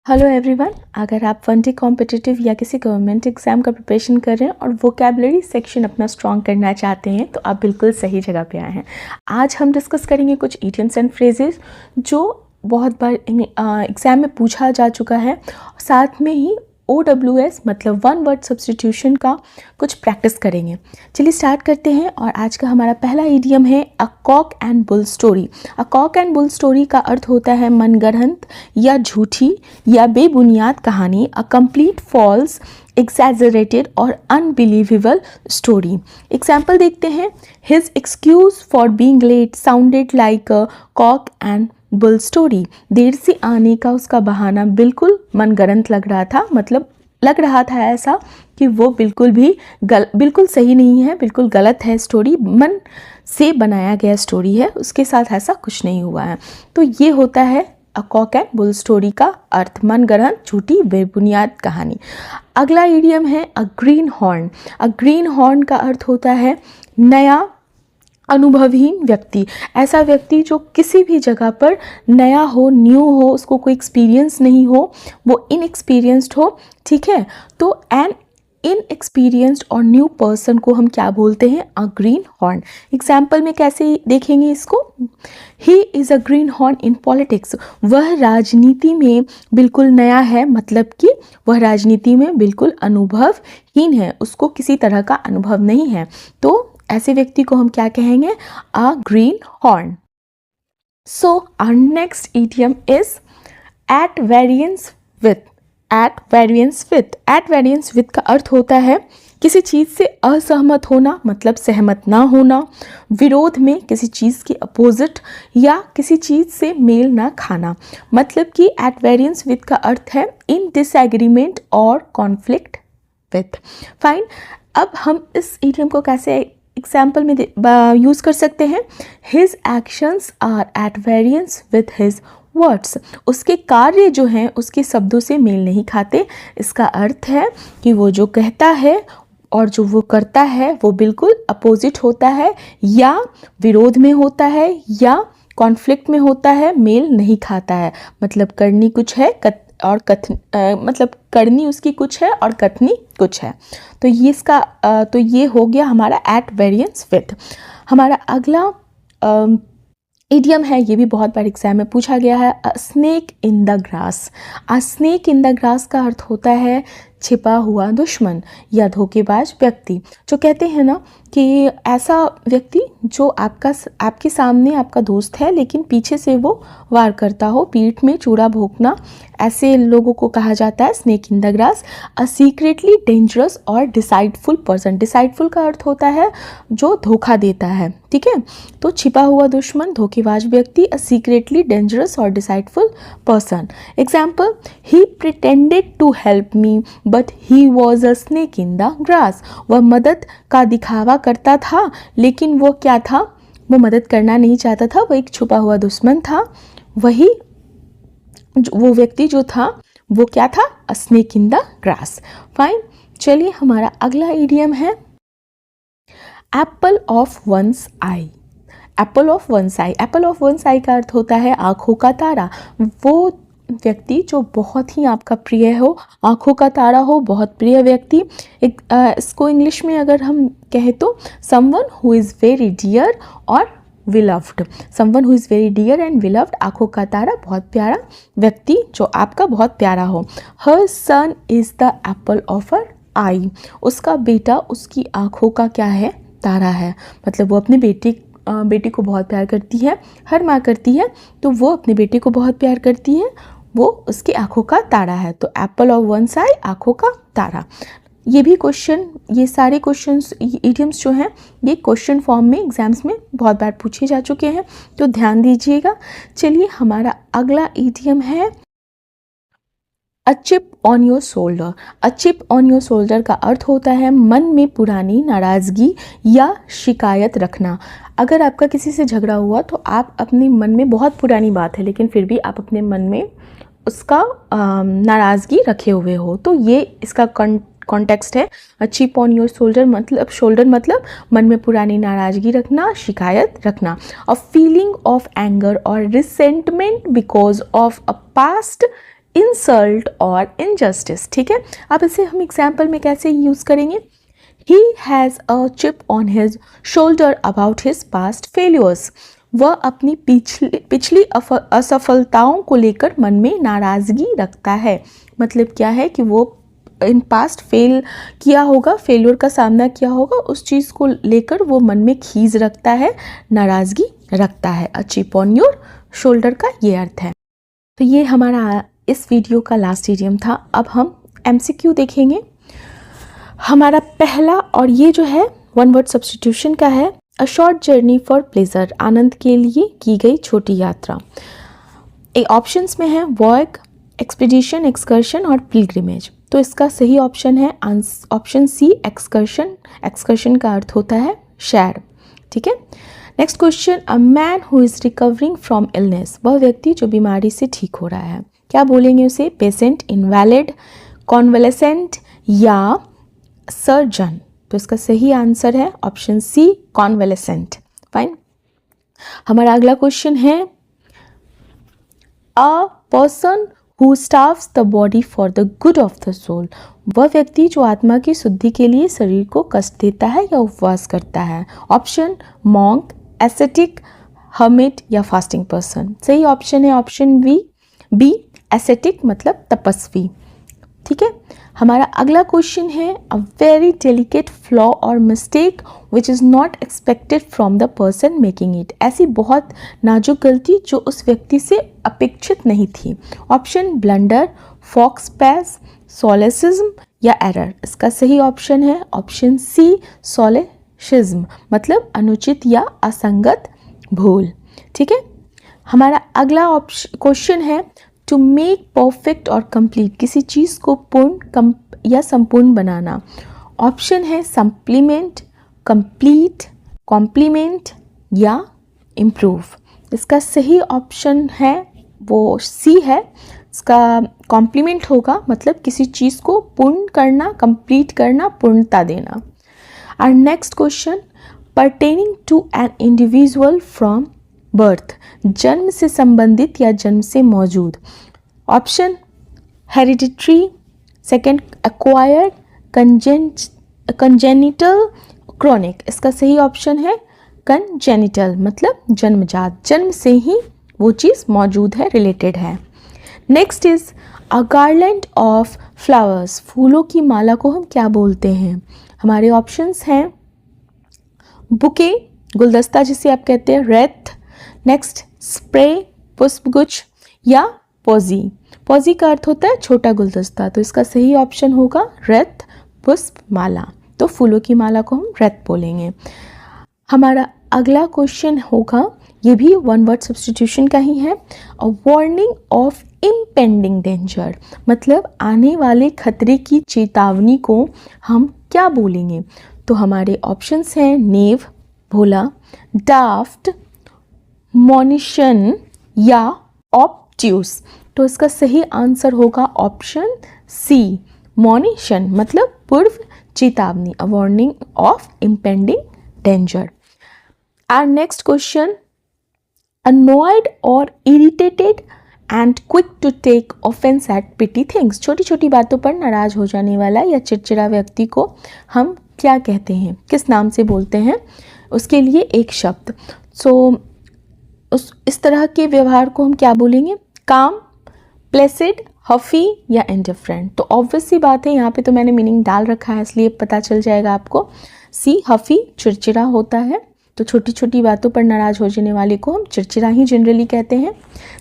Hello everyone. अगर आप one day competitive या किसी गवर्नमेंट एग्जाम का प्रिपरेशन कर रहे हैं और वोकेबलरी सेक्शन अपना स्ट्रॉन्ग करना चाहते हैं तो आप बिल्कुल सही जगह पे आए हैं। आज हम डिस्कस करेंगे कुछ इडियम्स एंड फ्रेजेस जो बहुत बार एग्ज़ाम में पूछा जा चुका है। साथ में ही OWS मतलब वन वर्ड सब्स्टिट्यूशन का कुछ प्रैक्टिस करेंगे। चलिए स्टार्ट करते हैं। और आज का हमारा पहला इडियम है a cock and bull story. A cock and bull story का अर्थ होता है मनगढ़ंत या झूठी या बेबुनियाद कहानी। अ कंप्लीट फॉल्स exaggerated और unbelievable story। एग्जाम्पल देखते हैं। His excuse for being late sounded like a cock and bull story। देर से आने का उसका बहाना बिल्कुल मनगढ़ंत लग रहा था, मतलब लग रहा था ऐसा कि वो बिल्कुल सही नहीं है, बिल्कुल गलत है। स्टोरी मन से बनाया गया स्टोरी है, उसके साथ ऐसा कुछ नहीं हुआ है। तो ये होता है a cock and bull story का अर्थ, मनगढ़ंत झूठी बेबुनियाद कहानी। अगला इडियम है अ ग्रीन हॉर्न। अ ग्रीन हॉर्न का अर्थ होता है नया अनुभवहीन व्यक्ति। ऐसा व्यक्ति जो किसी भी जगह पर नया हो, न्यू हो, उसको कोई एक्सपीरियंस नहीं हो, वो इनएक्सपीरियंस्ड हो। ठीक है, तो एन इनएक्सपीरियंस्ड और न्यू पर्सन को हम क्या बोलते हैं? अ ग्रीन हॉर्न। एग्जाम्पल में कैसे देखेंगे इसको? He is a green horn in politics. वह राजनीति में बिल्कुल नया है, मतलब कि वह राजनीति में बिल्कुल अनुभवहीन है, उसको किसी तरह का अनुभव नहीं है। तो ऐसे व्यक्ति को हम क्या कहेंगे? A greenhorn. So our next idiom is at variance with. At variance with. At variance with का अर्थ होता है किसी चीज़ से असहमत होना, मतलब सहमत ना होना, विरोध में, किसी चीज़ के अपोजिट, या किसी चीज़ से मेल ना खाना। मतलब कि एट वेरियंस विथ का अर्थ है इन डिसएग्रीमेंट और कॉन्फ्लिक्ट विथ। फाइन। अब हम इस इडियम को कैसे एग्जाम्पल में यूज़ कर सकते हैं? His actions are at variance with his words. उसके कार्य जो हैं उसके शब्दों से मेल नहीं खाते। इसका अर्थ है कि वो जो कहता है और जो वो करता है वो बिल्कुल अपोजिट होता है, या विरोध में होता है, या कॉन्फ्लिक्ट में होता है, मेल नहीं खाता है। मतलब करनी कुछ है और मतलब करनी उसकी कुछ है और कथनी कुछ है। तो ये हो गया हमारा एट वेरियंस विथ। हमारा अगला इडियम है, ये भी बहुत बार एग्जाम में पूछा गया है, अ snake in the grass. A snake in the grass का अर्थ होता है छिपा हुआ दुश्मन या धोखेबाज व्यक्ति। जो कहते हैं ना कि ऐसा व्यक्ति जो आपके सामने आपका दोस्त है लेकिन पीछे से वो वार करता हो, पीठ में चूड़ा भोंकना, ऐसे लोगों को कहा जाता है snake in the grass. A secretly dangerous और डिसाइडफुल पर्सन। डिसाइडफुल का अर्थ होता है जो धोखा देता है। ठीक है, तो छिपा हुआ दुश्मन, धोखेबाज व्यक्ति, अ सीक्रेटली डेंजरस और deceitful person. Example, he pretended to help me but he was a snake in the grass. वह मदद का दिखावा करता था लेकिन वो क्या था? वो मदद करना नहीं चाहता था, वो एक छुपा हुआ दुश्मन था। वो व्यक्ति जो था वो क्या था? A snake in the grass. Fine. चलिए हमारा अगला इडियम है apple of one's eye. Apple of one's eye. Apple of one's eye का अर्थ होता है आँखों का तारा। वो व्यक्ति जो बहुत ही आपका प्रिय हो, आँखों का तारा हो, बहुत प्रिय व्यक्ति। इसको इंग्लिश में अगर हम कहें तो someone who is very dear और beloved. Someone who is very dear and beloved, आँखों का तारा, बहुत प्यारा व्यक्ति जो आपका बहुत प्यारा हो। Her son is the apple of her eye. उसका बेटा उसकी आँखों का क्या है? तारा है। मतलब वो अपने बेटी को बहुत प्यार करती है, हर माँ करती है, तो वो अपने बेटे को बहुत प्यार करती है, वो उसकी आँखों का तारा है। तो एप्पल ऑफ वंस आई, आँखों का तारा। ये सारे क्वेश्चंस, इडियम्स जो हैं ये क्वेश्चन फॉर्म में एग्जाम्स में बहुत बार पूछे जा चुके हैं, तो ध्यान दीजिएगा। चलिए हमारा अगला इडियम है a chip on your shoulder. A chip on your shoulder का अर्थ होता है मन में पुरानी नाराज़गी या शिकायत रखना। अगर आपका किसी से झगड़ा हुआ तो आप अपने मन में, बहुत पुरानी बात है लेकिन फिर भी आप अपने मन में उसका नाराज़गी रखे हुए हो, तो ये इसका कॉन्टेक्स्ट है। A chip on your shoulder मतलब शोल्डर मतलब मन में पुरानी नाराज़गी रखना, शिकायत रखना। अ फीलिंग ऑफ एंगर और resentment because of a past insult और इनजस्टिस। ठीक है, अब इसे हम एग्जाम्पल में कैसे यूज़ करेंगे? He has a chip on his shoulder about his past failures. वह अपनी पिछली असफलताओं को लेकर मन में नाराज़गी रखता है। मतलब क्या है कि वो इन पास्ट फेल किया होगा, फेल्योर का सामना किया होगा, उस चीज़ को लेकर वो मन में खीज रखता है, नाराज़गी रखता है। A chip on your shoulder का ये अर्थ है। तो ये हमारा इस वीडियो का लास्ट इडियम था। अब हम MCQ देखेंगे। हमारा पहला, और ये जो है वन वर्ड सब्स्टिट्यूशन का है। A short journey for pleasure, आनंद के लिए की गई छोटी यात्रा। ऑप्शंस में है वॉक, एक्सपीडिशन, एक्सकर्शन और पिलग्रिमेज। तो इसका सही ऑप्शन है ऑप्शन सी, एक्सकर्शन। एक्सकर्शन का अर्थ होता है सैर। ठीक है, next question, a man who is recovering from illness, वह व्यक्ति जो बीमारी से ठीक हो रहा है। क्या बोलेंगे उसे? पेशेंट, इनवैलिड, कॉन्वलेसेंट या सर्जन। तो इसका सही आंसर है ऑप्शन सी, कॉन्वलेसेंट। फाइन। हमारा अगला क्वेश्चन है, a person who starves the body for the good of the soul, वह व्यक्ति जो आत्मा की शुद्धि के लिए शरीर को कष्ट देता है या उपवास करता है। ऑप्शन मॉन्क, एसेटिक, हर्मिट या फास्टिंग पर्सन। सही ऑप्शन है ऑप्शन बी, एसेटिक मतलब तपस्वी। ठीक है, हमारा अगला क्वेश्चन है, अ वेरी डेलिकेट फ्लॉ और mistake which is not expected from the person making it, ऐसी बहुत नाजुक गलती जो उस व्यक्ति से अपेक्षित नहीं थी। ऑप्शन ब्लंडर, फॉक्स पैस, सोलेसिज्म या एरर। इसका सही ऑप्शन है ऑप्शन सी, सोलेसिज्म मतलब अनुचित या असंगत भूल। ठीक है, हमारा अगला क्वेश्चन है, टू मेक परफेक्ट और कंप्लीट, किसी चीज़ को पूर्ण या संपूर्ण बनाना। ऑप्शन है सप्लीमेंट, कंप्लीट, कॉम्प्लीमेंट या इम्प्रूव। इसका सही ऑप्शन है वो सी है, इसका कॉम्प्लीमेंट होगा, मतलब किसी चीज़ को पूर्ण करना, कंप्लीट करना, पूर्णता देना। और next question, pertaining to an individual from birth, जन्म से संबंधित या जन्म से मौजूद। Option hereditary, second acquired, congenital, chronic. इसका सही ऑप्शन है कंजेनिटल मतलब जन्मजात, जन्म से ही वो चीज़ मौजूद है, रिलेटेड है। Next is a garland of flowers, फूलों की माला को हम क्या बोलते हैं? हमारे ऑप्शंस हैं बुके, गुलदस्ता जिसे आप कहते हैं, रेथ, नेक्स्ट स्प्रे, पुष्पगुच्छ या पॉजी। पॉजी का अर्थ होता है छोटा गुलदस्ता, तो इसका सही ऑप्शन होगा रेथ, पुष्प, माला। तो फूलों की माला को हम रेथ बोलेंगे। हमारा अगला क्वेश्चन होगा, ये भी वन वर्ड सब्स्टिट्यूशन का ही है, अ वार्निंग ऑफ इम्पेंडिंग डेंजर, मतलब आने वाले खतरे की चेतावनी को हम क्या बोलेंगे? तो हमारे ऑप्शंस हैं नेव, भोला, डाफ्ट, मॉनिशन या ऑब्ट्यूस। तो इसका सही आंसर होगा ऑप्शन सी, मॉनिशन मतलब पूर्व चेतावनी, a warning of impending danger. Our next question, annoyed और irritated and quick to take offense at petty things, छोटी छोटी बातों पर नाराज हो जाने वाला या चिड़चिड़ा व्यक्ति को हम क्या कहते हैं, किस नाम से बोलते हैं? उसके लिए एक शब्द। इस तरह के व्यवहार को हम क्या बोलेंगे? काम, प्लेसिड, हफी या इंडिफरेंट। तो ऑब्वियस सी बात है, यहाँ पे तो मैंने मीनिंग डाल रखा है इसलिए पता चल जाएगा आपको। सी, हफी चिड़चिड़ा होता है, तो छोटी छोटी बातों पर नाराज हो जाने वाले को हम चिड़चिड़ा ही जनरली कहते हैं।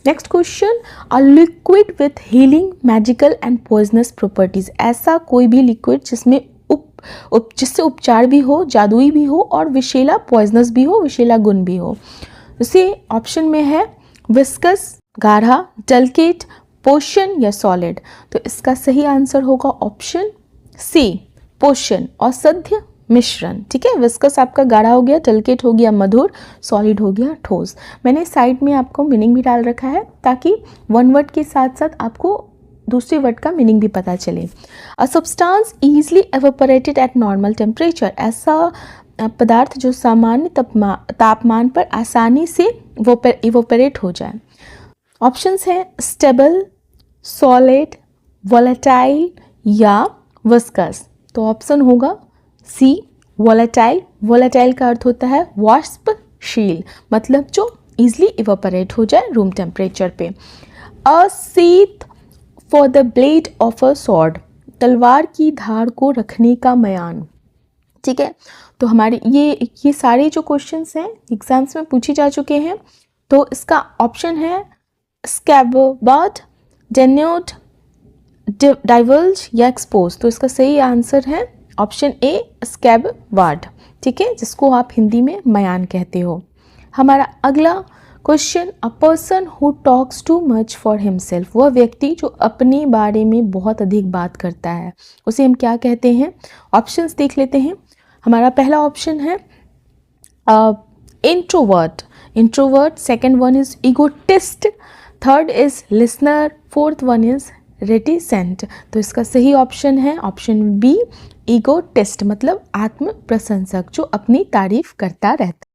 Next question, a liquid with healing, magical and poisonous properties, ऐसा कोई भी लिक्विड जिसमें जिससे उपचार भी हो, जादुई भी हो और विषैला पॉइजनस भी हो, विषैला गुण भी हो। इसे ऑप्शन में है विस्कस, गाढ़ा, डलकेट, पोषण या सॉलिड। तो इसका सही आंसर होगा ऑप्शन सी, पोषण, औषधीय मिश्रण। ठीक है, विस्कस आपका गाढ़ा हो गया, डलकेट हो गया मधुर, सॉलिड हो गया ठोस। मैंने साइड में आपको मीनिंग भी डाल रखा है ताकि वन वर्ड के साथ साथ आपको दूसरे वर्ड का मीनिंग भी पता चले। A substance easily evaporated eight normal temperature, ऐसा पदार्थ जो सामान्य तापमान पर आसानी से इवोपरेट हो जाए। ऑप्शंस हैं स्टेबल, सॉलिड, वोलेटाइल या विस्कस? तो ऑप्शन होगा सी वोलेटाइल। वोलेटाइल का अर्थ होता है वाष्पशील, मतलब जो इजिली इवापोरेट हो जाए रूम टेम्परेचर पे। A sheath for the blade of a sword, तलवार की धार को रखने का मयान। ठीक है, तो हमारे ये सारे जो क्वेश्चंस हैं एग्जाम्स में पूछे जा चुके हैं। तो इसका ऑप्शन है स्कैबर्ड, डेन्यूट, डाइवल्ज या एक्सपोज। तो इसका सही आंसर है ऑप्शन ए स्कैबर्ड। ठीक है, जिसको आप हिंदी में मयान कहते हो। हमारा अगला question, a person who talks too much for himself, वह व्यक्ति जो अपने बारे में बहुत अधिक बात करता है, उसे हम क्या कहते हैं? ऑप्शंस देख लेते हैं। हमारा पहला ऑप्शन है introvert, introvert. Second one is egotist, third is listener, fourth one is reticent. तो इसका सही ऑप्शन है ऑप्शन बी ईगोटिस्ट, मतलब आत्म प्रशंसक, जो अपनी तारीफ करता रहता है।